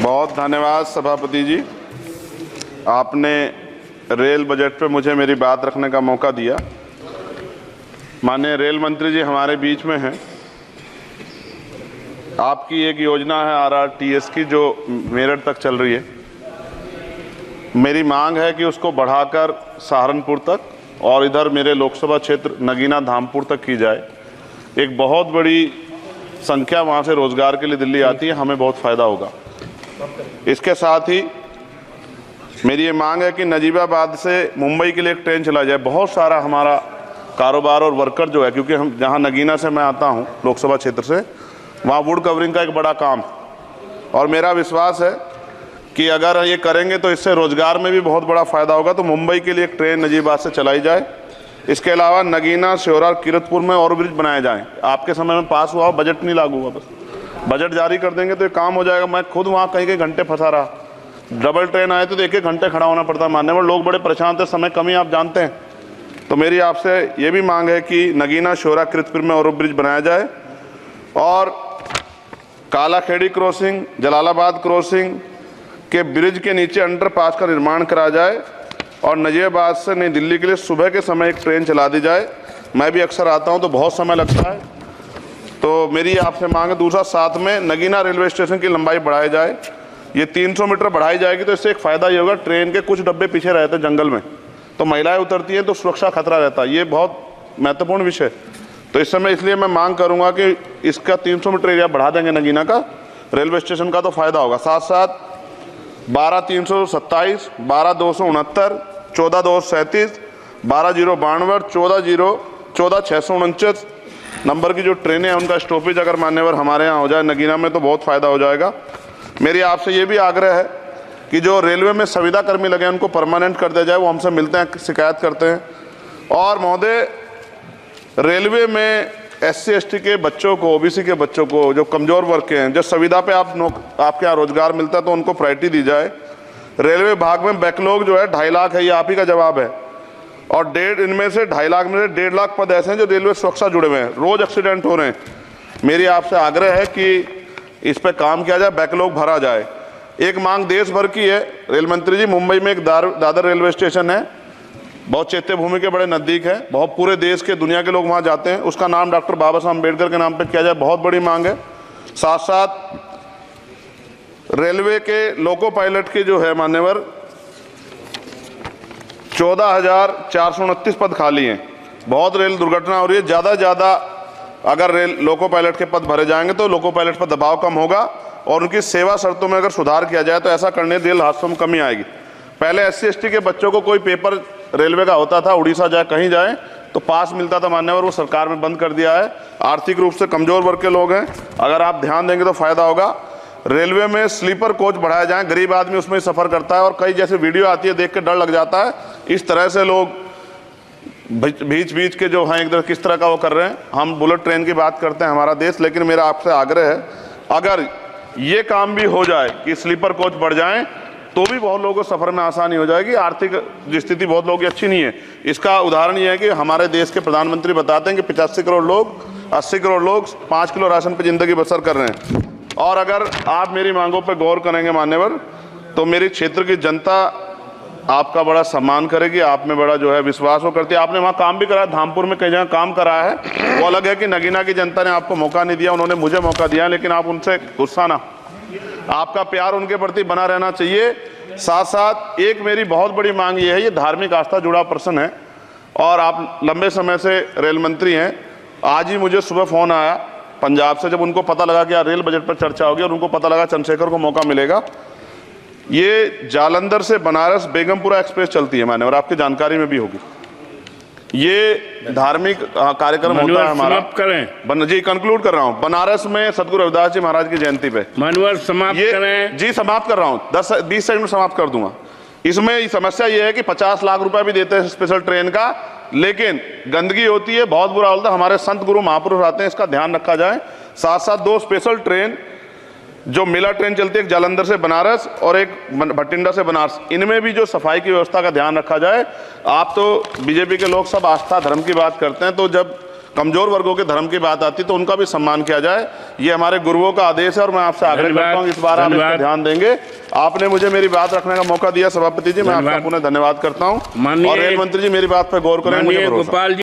बहुत धन्यवाद सभापति जी, आपने रेल बजट पे मुझे मेरी बात रखने का मौका दिया। माननीय रेल मंत्री जी हमारे बीच में हैं। आपकी एक योजना है RRTS की जो मेरठ तक चल रही है। मेरी मांग है कि उसको बढ़ाकर सहारनपुर तक और इधर मेरे लोकसभा क्षेत्र नगीना धामपुर तक की जाए। एक बहुत बड़ी संख्या वहाँ से रोजगार के लिए दिल्ली आती है, हमें बहुत फ़ायदा होगा। इसके साथ ही मेरी ये मांग है कि नजीबाबाद से मुंबई के लिए एक ट्रेन चला जाए। बहुत सारा हमारा कारोबार और वर्कर जो है, क्योंकि हम जहाँ नगीना से मैं आता हूँ लोकसभा क्षेत्र से, वहाँ वुड कवरिंग का एक बड़ा काम और मेरा विश्वास है कि अगर ये करेंगे तो इससे रोजगार में भी बहुत बड़ा फ़ायदा होगा। तो मुंबई के लिए एक ट्रेन नजीबाबाद से चलाई जाए। इसके अलावा नगीना, श्योरा, किरतपुर में और ब्रिज बनाए जाएँ। आपके समय में पास हुआ, बजट नहीं लागू हुआ, बस बजट जारी कर देंगे तो ये काम हो जाएगा। मैं खुद वहाँ कई घंटे फंसा रहा। डबल ट्रेन आए तो 1-1 घंटे खड़ा होना पड़ता है। मान्यवर लोग बड़े परेशान थे, समय कमी आप जानते हैं। तो मेरी आपसे ये भी मांग है कि नगीना, श्योरा, किरतपुर में और ब्रिज बनाया जाए और कालाखेड़ी क्रॉसिंग, जलालाबाद क्रॉसिंग के ब्रिज के नीचे अंडरपास का निर्माण करा जाए और नजीबाबाद से नई दिल्ली के लिए सुबह के समय एक ट्रेन चला दी जाए। मैं भी अक्सर आता हूँ तो बहुत समय लगता है, तो मेरी आपसे मांग है। दूसरा, साथ में नगीना रेलवे स्टेशन की लंबाई बढ़ाई जाए। ये 300 मीटर बढ़ाई जाएगी तो इससे एक फ़ायदा ये होगा, ट्रेन के कुछ डब्बे पीछे रहते हैं जंगल में, तो महिलाएं उतरती हैं तो सुरक्षा खतरा रहता है। ये बहुत महत्वपूर्ण विषय। तो इस समय इसलिए मैं मांग करूँगा कि इसका 300 मीटर एरिया बढ़ा देंगे नगीना का रेलवे स्टेशन का, तो फ़ायदा होगा। साथ साथ 12-327, 12-269, 14-237, 12-092, 14-649 नंबर की जो ट्रेनें हैं उनका स्टॉपेज अगर मान्यवर हमारे यहाँ हो जाए नगीना में तो बहुत फ़ायदा हो जाएगा। मेरी आपसे ये भी आग्रह है कि जो रेलवे में संविदा कर्मी लगे हैं उनको परमानेंट कर दिया जाए। वो हमसे मिलते हैं, शिकायत करते हैं। और महोदय, रेलवे में SC/ST के बच्चों को, OBC के बच्चों को, जो कमज़ोर वर्ग के हैं, जो संविदा पे आपके यहाँ रोजगार मिलता है तो उनको प्रायोरिटी दी जाए। रेलवे विभाग में बैकलॉग जो है 2.5 लाख है, ये आप ही का जवाब है। और इनमें से 2.5 लाख में से 1.5 लाख पद ऐसे हैं जो रेलवे सुरक्षा जुड़े हुए हैं। रोज एक्सीडेंट हो रहे हैं। मेरी आपसे आग्रह है कि इस पे काम किया जाए, बैकलॉग भरा जाए। एक मांग देश भर की है रेल मंत्री जी। मुंबई में एक दादर रेलवे स्टेशन है, बहुत चैत्य भूमि के बड़े नज़दीक है, बहुत पूरे देश के, दुनिया के लोग वहाँ जाते हैं। उसका नाम डॉक्टर बाबा साहब अम्बेडकर के नाम पर किया जाए, बहुत बड़ी मांग है। साथ साथ रेलवे के लोको पायलट के जो है मान्यवर 14,429 पद खाली हैं। बहुत रेल दुर्घटना हो रही है। ज़्यादा से ज़्यादा अगर रेल लोको पायलट के पद भरे जाएंगे तो लोको पायलट पर दबाव कम होगा और उनकी सेवा शर्तों में अगर सुधार किया जाए तो ऐसा करने रेल हादसों में कमी आएगी। पहले SC/ST के बच्चों को कोई पेपर रेलवे का होता था, उड़ीसा जाए कहीं जाए तो पास मिलता था मान्यवर, वो सरकार ने बंद कर दिया है। आर्थिक रूप से कमज़ोर वर्ग के लोग हैं, अगर आप ध्यान देंगे तो फ़ायदा होगा। रेलवे में स्लीपर कोच बढ़ाया जाए, गरीब आदमी उसमें सफ़र करता है और कई जैसे वीडियो आती है देख के डर लग जाता है। इस तरह से लोग बीच के जो हैं एकदम किस तरह का वो कर रहे हैं। हम बुलेट ट्रेन की बात करते हैं हमारा देश, लेकिन मेरा आपसे आग्रह है अगर ये काम भी हो जाए कि स्लीपर कोच बढ़ जाएं तो भी बहुत लोगों को सफ़र में आसानी हो जाएगी। आर्थिक स्थिति बहुत लोगों की अच्छी नहीं है। इसका उदाहरण ये है कि हमारे देश के प्रधानमंत्री बताते हैं कि 85 करोड़ लोग, 80 करोड़ लोग 5 किलो राशन पर ज़िंदगी बसर कर रहे हैं। और अगर आप मेरी मांगों पर गौर करेंगे मान्यवर, तो मेरी क्षेत्र की जनता आपका बड़ा सम्मान करेगी, आप में बड़ा जो है विश्वास वो करती है। आपने वहाँ काम भी कराया, धामपुर में कई जगह काम कराया है। वो अलग है कि नगीना की जनता ने आपको मौका नहीं दिया, उन्होंने मुझे मौका दिया, लेकिन आप उनसे गुस्सा ना, आपका प्यार उनके प्रति बना रहना चाहिए। साथ साथ एक मेरी बहुत बड़ी मांग ये है, ये धार्मिक आस्था जुड़ा प्रश्न है और आप लंबे समय से रेल मंत्री हैं। आज ही मुझे सुबह फ़ोन आया पंजाब से, जब उनको पता लगा कि यार रेल बजट पर चर्चा होगी और उनको पता लगा चंद्रशेखर को मौका मिलेगा। ये जालंधर से बनारस बेगमपुरा एक्सप्रेस चलती है मान्यवर, आपकी जानकारी में भी होगी। ये धार्मिक कार्यक्रम होता है हमारा। करें जी, कंक्लूड कर रहा हूँ। बनारस में सदगुरु रविदास जी महाराज की जयंती पे मान्यवर समाप्त करें जी। समाप्त कर रहा हूँ, 10-20 सेकंड में समाप्त कर दूंगा। इसमें समस्या ये है कि 50 लाख रुपए भी देते हैं स्पेशल ट्रेन का, लेकिन गंदगी होती है, बहुत बुरा होता है। हमारे संत गुरु महापुरुष आते हैं, इसका ध्यान रखा जाए। साथ साथ 2 स्पेशल ट्रेन जो मेला ट्रेन चलती है, एक जालंधर से बनारस और एक भटिंडा से बनारस, इनमें भी जो सफाई की व्यवस्था का ध्यान रखा जाए। आप तो बीजेपी के लोग सब आस्था धर्म की बात करते हैं, तो जब कमजोर वर्गों के धर्म की बात आती तो उनका भी सम्मान किया जाए। ये हमारे गुरुओं का आदेश है और मैं आपसे आग्रह करता हूँ इस बार आप इस पर ध्यान देंगे। आपने मुझे मेरी बात रखने का मौका दिया सभापति जी, मैं आपका पुनः धन्यवाद करता हूँ। और रेल मंत्री जी मेरी बात पर गौर करें। गोपाल जी।